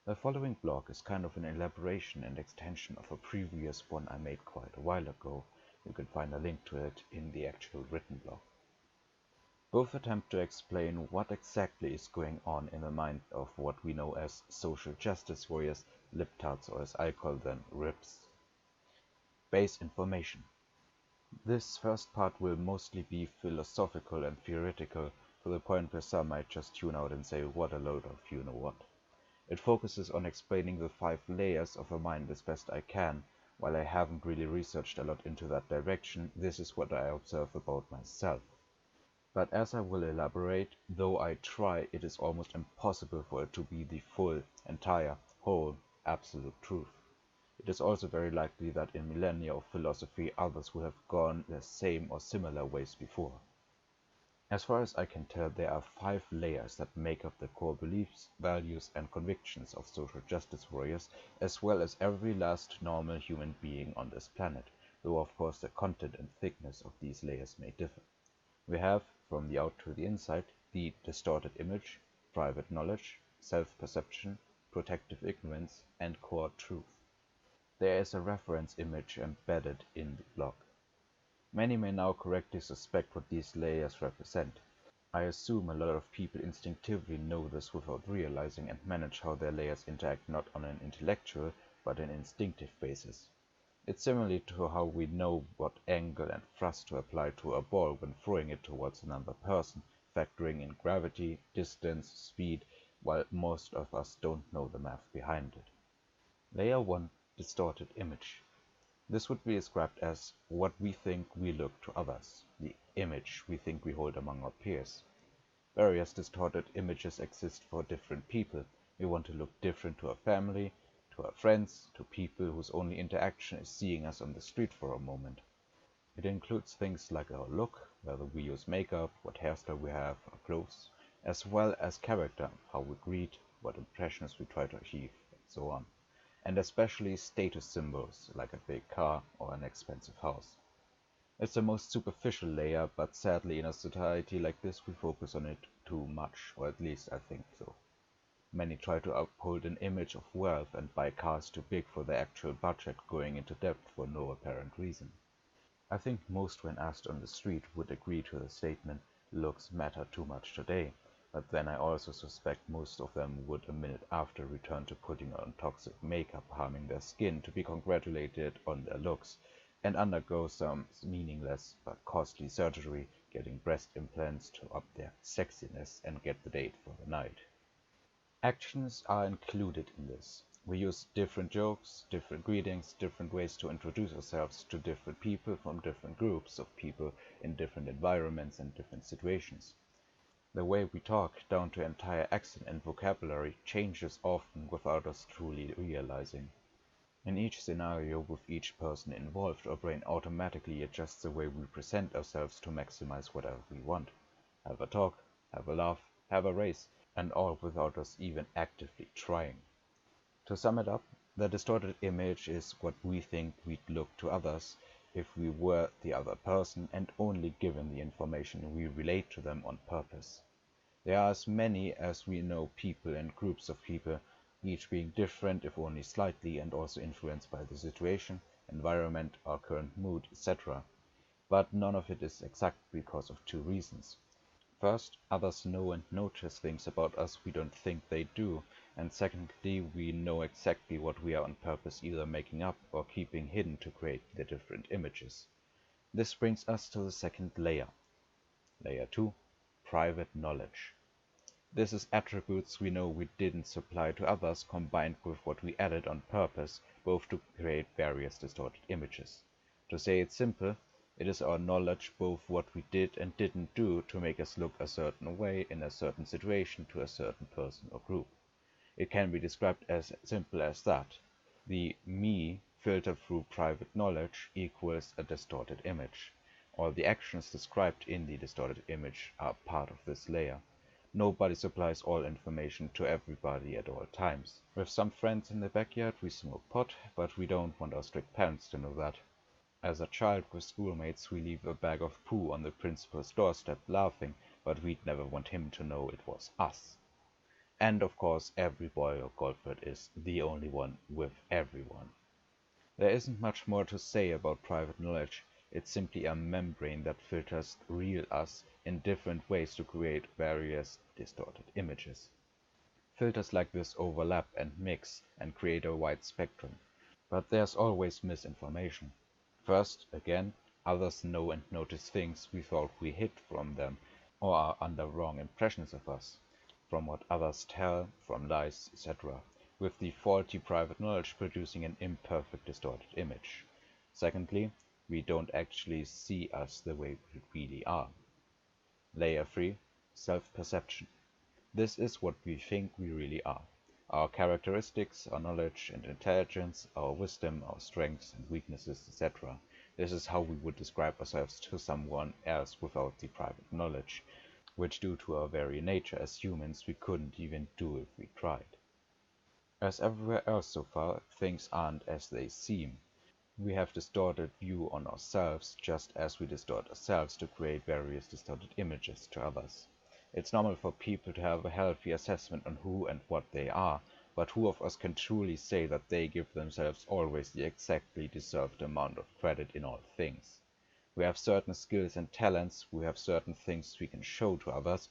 The following blog is kind of an elaboration and extension of a previous one I made quite a while ago. You can find a link to it in the actual written blog. Both attempt to explain what exactly is going on in the mind of what we know as social justice warriors, libtards, or as I call them, RIPs. Base information. This first part will mostly be philosophical and theoretical, to the point where some might just tune out and say, what a load of you know what. It focuses on explaining the 5 layers of a mind as best I can. While I haven't really researched a lot into that direction, this is what I observe about myself. But as I will elaborate, though I try, it is almost impossible for it to be the full, entire, whole, absolute truth. It is also very likely that in millennia of philosophy others will have gone the same or similar ways before. As far as I can tell, there are 5 layers that make up the core beliefs, values, and convictions of social justice warriors, as well as every last normal human being on this planet, though of course the content and thickness of these layers may differ. We have, from the out to the inside, the distorted image, private knowledge, self-perception, protective ignorance, and core truth. There is a reference image embedded in the blog. Many may now correctly suspect what these layers represent. I assume a lot of people instinctively know this without realizing and manage how their layers interact not on an intellectual but an instinctive basis. It's similar to how we know what angle and thrust to apply to a ball when throwing it towards another person, factoring in gravity, distance, speed, while most of us don't know the math behind it. Layer 1. Distorted image. This would be described as what we think we look to others, the image we think we hold among our peers. Various distorted images exist for different people. We want to look different to our family, to our friends, to people whose only interaction is seeing us on the street for a moment. It includes things like our look, whether we use makeup, what hairstyle we have, our clothes, as well as character, how we greet, what impressions we try to achieve, and so on. And especially status symbols like a big car or an expensive house. It's the most superficial layer, but sadly in a society like this we focus on it too much, or at least I think so. Many try to uphold an image of wealth and buy cars too big for their actual budget, going into debt for no apparent reason. I think most when asked on the street would agree to the statement, looks matter too much today. But then I also suspect most of them would a minute after return to putting on toxic makeup harming their skin to be congratulated on their looks, and undergo some meaningless but costly surgery, getting breast implants to up their sexiness and get the date for the night. Actions are included in this. We use different jokes, different greetings, different ways to introduce ourselves to different people from different groups of people in different environments and different situations. The way we talk, down to entire accent and vocabulary, changes often without us truly realizing. In each scenario with each person involved, our brain automatically adjusts the way we present ourselves to maximize whatever we want. Have a talk, have a laugh, have a race, and all without us even actively trying. To sum it up, the distorted image is what we think we'd look to others if we were the other person and only given the information we relate to them on purpose. There are as many as we know people and groups of people, each being different if only slightly and also influenced by the situation, environment, our current mood, etc. But none of it is exact because of 2 reasons. First, others know and notice things about us we don't think they do, and secondly, we know exactly what we are on purpose either making up or keeping hidden to create the different images. This brings us to the second layer. Layer 2. Private knowledge. This is attributes we know we didn't supply to others combined with what we added on purpose, both to create various distorted images. To say it simple, it is our knowledge both what we did and didn't do to make us look a certain way in a certain situation to a certain person or group. It can be described as simple as that. The me filtered through private knowledge equals a distorted image. All the actions described in the distorted image are part of this layer. Nobody supplies all information to everybody at all times. With some friends in the backyard we smoke pot, but we don't want our strict parents to know that. As a child with schoolmates we leave a bag of poo on the principal's doorstep laughing, but we'd never want him to know it was us. And of course, every boy or girlfriend is the only one with everyone. There isn't much more to say about private knowledge. It's simply a membrane that filters real us in different ways to create various distorted images. Filters like this overlap and mix and create a wide spectrum. But there's always misinformation. First, again, others know and notice things we thought we hid from them or are under wrong impressions of us, from what others tell, from lies, etc., with the faulty private knowledge producing an imperfect distorted image. Secondly, we don't actually see us the way we really are. Layer 3. Self-perception. This is what we think we really are. Our characteristics, our knowledge and intelligence, our wisdom, our strengths and weaknesses, etc. This is how we would describe ourselves to someone else without the private knowledge, which due to our very nature as humans we couldn't even do if we tried. As everywhere else so far, things aren't as they seem. We have distorted view on ourselves just as we distort ourselves to create various distorted images to others. It's normal for people to have a healthy assessment on who and what they are, but who of us can truly say that they give themselves always the exactly deserved amount of credit in all things? We have certain skills and talents, we have certain things we can show to others,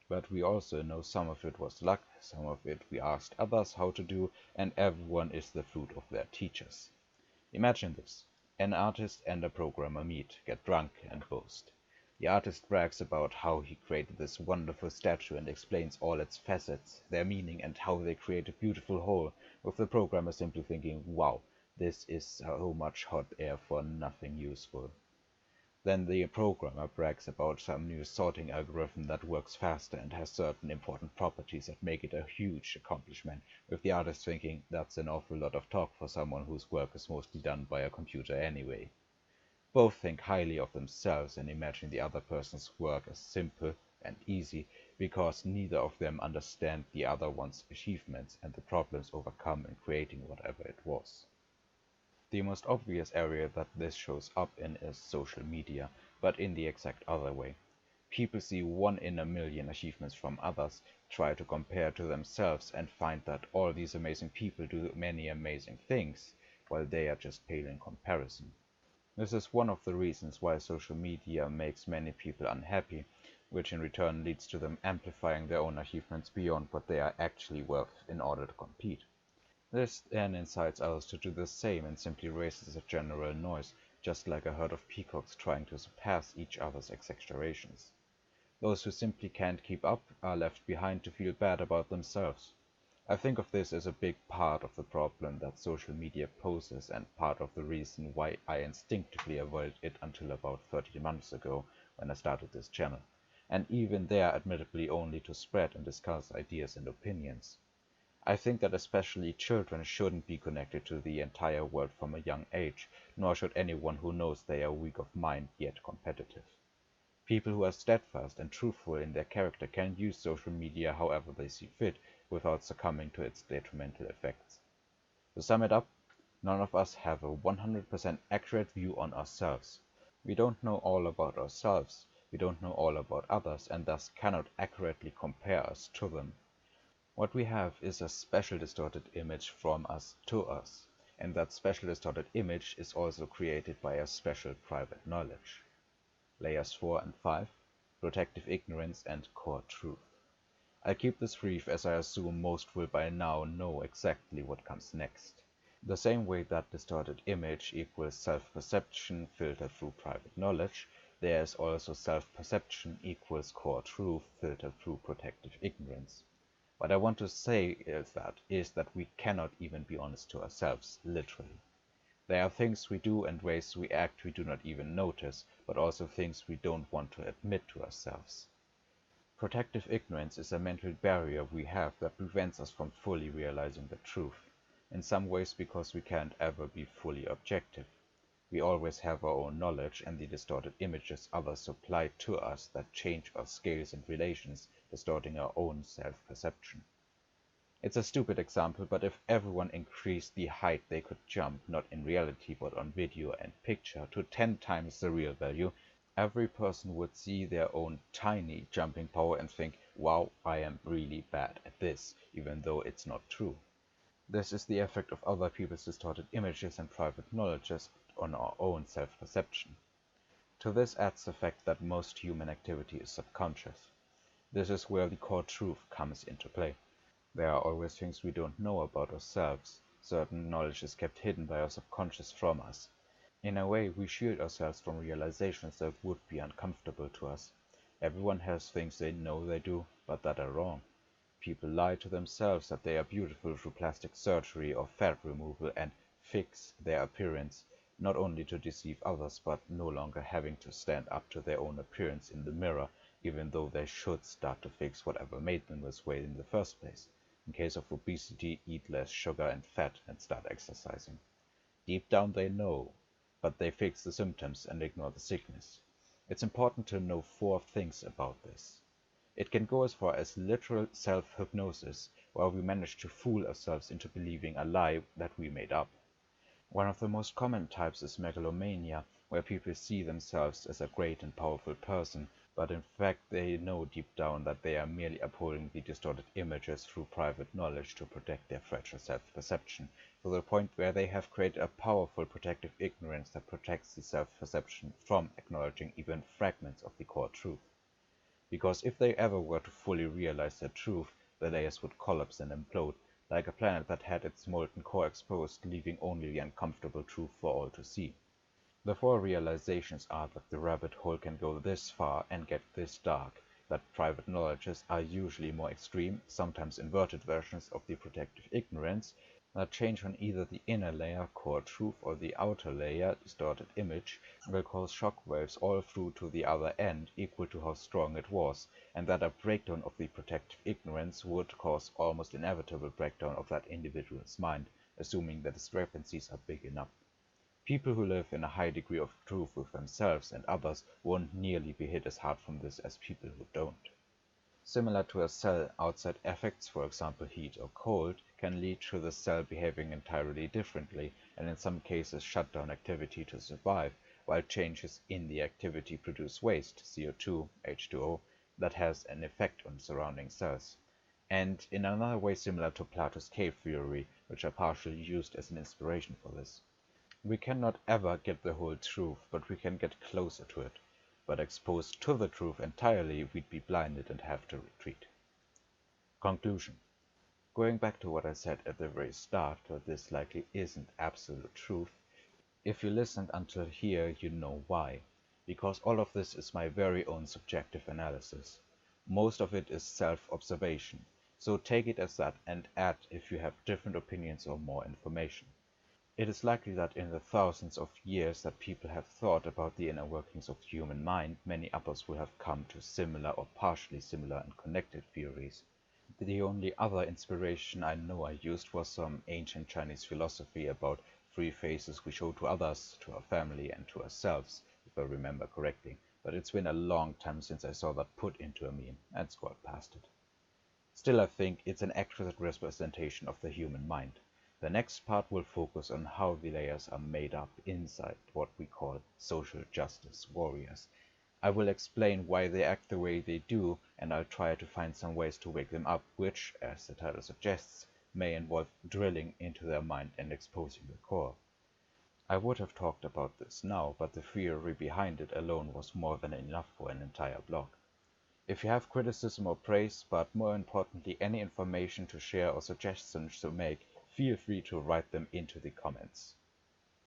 but we also know some of it was luck, some of it we asked others how to do, and everyone is the fruit of their teachers. Imagine this. An artist and a programmer meet, get drunk, and boast. The artist brags about how he created this wonderful statue and explains all its facets, their meaning, and how they create a beautiful whole, with the programmer simply thinking, wow, this is so much hot air for nothing useful. Then the programmer brags about some new sorting algorithm that works faster and has certain important properties that make it a huge accomplishment, with the artist thinking that's an awful lot of talk for someone whose work is mostly done by a computer anyway. Both think highly of themselves and imagine the other person's work as simple and easy because neither of them understand the other one's achievements and the problems overcome in creating whatever it was. The most obvious area that this shows up in is social media, but in the exact other way. People see 1 in a million achievements from others, try to compare to themselves, and find that all these amazing people do many amazing things, while they are just pale in comparison. This is one of the reasons why social media makes many people unhappy, which in return leads to them amplifying their own achievements beyond what they are actually worth in order to compete. This then incites others to do the same and simply raises a general noise, just like a herd of peacocks trying to surpass each other's exaggerations. Those who simply can't keep up are left behind to feel bad about themselves. I think of this as a big part of the problem that social media poses and part of the reason why I instinctively avoided it until about 30 months ago when I started this channel, and even there admittedly only to spread and discuss ideas and opinions. I think that especially children shouldn't be connected to the entire world from a young age, nor should anyone who knows they are weak of mind yet competitive. People who are steadfast and truthful in their character can use social media however they see fit, without succumbing to its detrimental effects. To sum it up, none of us have a 100% accurate view on ourselves. We don't know all about ourselves, we don't know all about others, and thus cannot accurately compare us to them. What we have is a special distorted image from us to us, and that special distorted image is also created by a special private knowledge. Layers 4 and 5, protective ignorance and core truth. I'll keep this brief as I assume most will by now know exactly what comes next. The same way that distorted image equals self-perception filtered through private knowledge, there is also self-perception equals core truth filtered through protective ignorance. What I want to say is that we cannot even be honest to ourselves, literally. There are things we do and ways we act we do not even notice, but also things we don't want to admit to ourselves. Protective ignorance is a mental barrier we have that prevents us from fully realizing the truth, in some ways because we can't ever be fully objective. We always have our own knowledge and the distorted images others supply to us that change our scales and relations, distorting our own self-perception. It's a stupid example, but if everyone increased the height they could jump, not in reality but on video and picture, to 10 times the real value, Every person would see their own tiny jumping power and think, wow, I am really bad at this, even though it's not true. This is the effect of other people's distorted images and private knowledges on our own self-perception. To this adds the fact that most human activity is subconscious. This is where the core truth comes into play. There are always things we don't know about ourselves. Certain knowledge is kept hidden by our subconscious from us. In a way, we shield ourselves from realizations that would be uncomfortable to us. Everyone has things they know they do, but that are wrong. People lie to themselves that they are beautiful through plastic surgery or fat removal and fix their appearance, not only to deceive others, but no longer having to stand up to their own appearance in the mirror, even though they should start to fix whatever made them this way in the first place. In case of obesity, eat less sugar and fat and start exercising. Deep down they know, but they fix the symptoms and ignore the sickness. It's important to know 4 things about this. It can go as far as literal self-hypnosis, where we manage to fool ourselves into believing a lie that we made up. One of the most common types is megalomania, where people see themselves as a great and powerful person, but in fact they know deep down that they are merely upholding the distorted images through private knowledge to protect their fragile self-perception, to the point where they have created a powerful protective ignorance that protects the self-perception from acknowledging even fragments of the core truth. Because if they ever were to fully realize their truth, the layers would collapse and implode, like a planet that had its molten core exposed, leaving only the uncomfortable truth for all to see. The 4 realizations are that the rabbit hole can go this far and get this dark, that private knowledges are usually more extreme, sometimes inverted versions of the protective ignorance, that change on either the inner layer, core truth, or the outer layer, distorted image, will cause shock waves all through to the other end, equal to how strong it was, and that a breakdown of the protective ignorance would cause almost inevitable breakdown of that individual's mind, assuming the discrepancies are big enough. People who live in a high degree of truth with themselves and others won't nearly be hit as hard from this as people who don't. Similar to a cell, outside effects, for example heat or cold, can lead to the cell behaving entirely differently and in some cases shut down activity to survive, while changes in the activity produce waste, CO2, H2O, that has an effect on surrounding cells. And in another way similar to Plato's cave theory, which I partially used as an inspiration for this. We cannot ever get the whole truth, but we can get closer to it. But exposed to the truth entirely, we'd be blinded and have to retreat. Conclusion. Going back to what I said at the very start, that this likely isn't absolute truth, if you listened until here, you know why. Because all of this is my very own subjective analysis. Most of it is self-observation, so take it as that and add if you have different opinions or more information. It is likely that in the thousands of years that people have thought about the inner workings of the human mind, many others will have come to similar or partially similar and connected theories. The only other inspiration I know I used was some ancient Chinese philosophy about 3 faces we show to others, to our family, and to ourselves, if I remember correctly, but it's been a long time since I saw that put into a meme and scrolled past it. Still, I think it's an accurate representation of the human mind. The next part will focus on how the layers are made up inside what we call social justice warriors. I will explain why they act the way they do, and I'll try to find some ways to wake them up, which, as the title suggests, may involve drilling into their mind and exposing the core. I would have talked about this now, but the theory behind it alone was more than enough for an entire blog. If you have criticism or praise, but more importantly any information to share or suggestions to make, feel free to write them into the comments.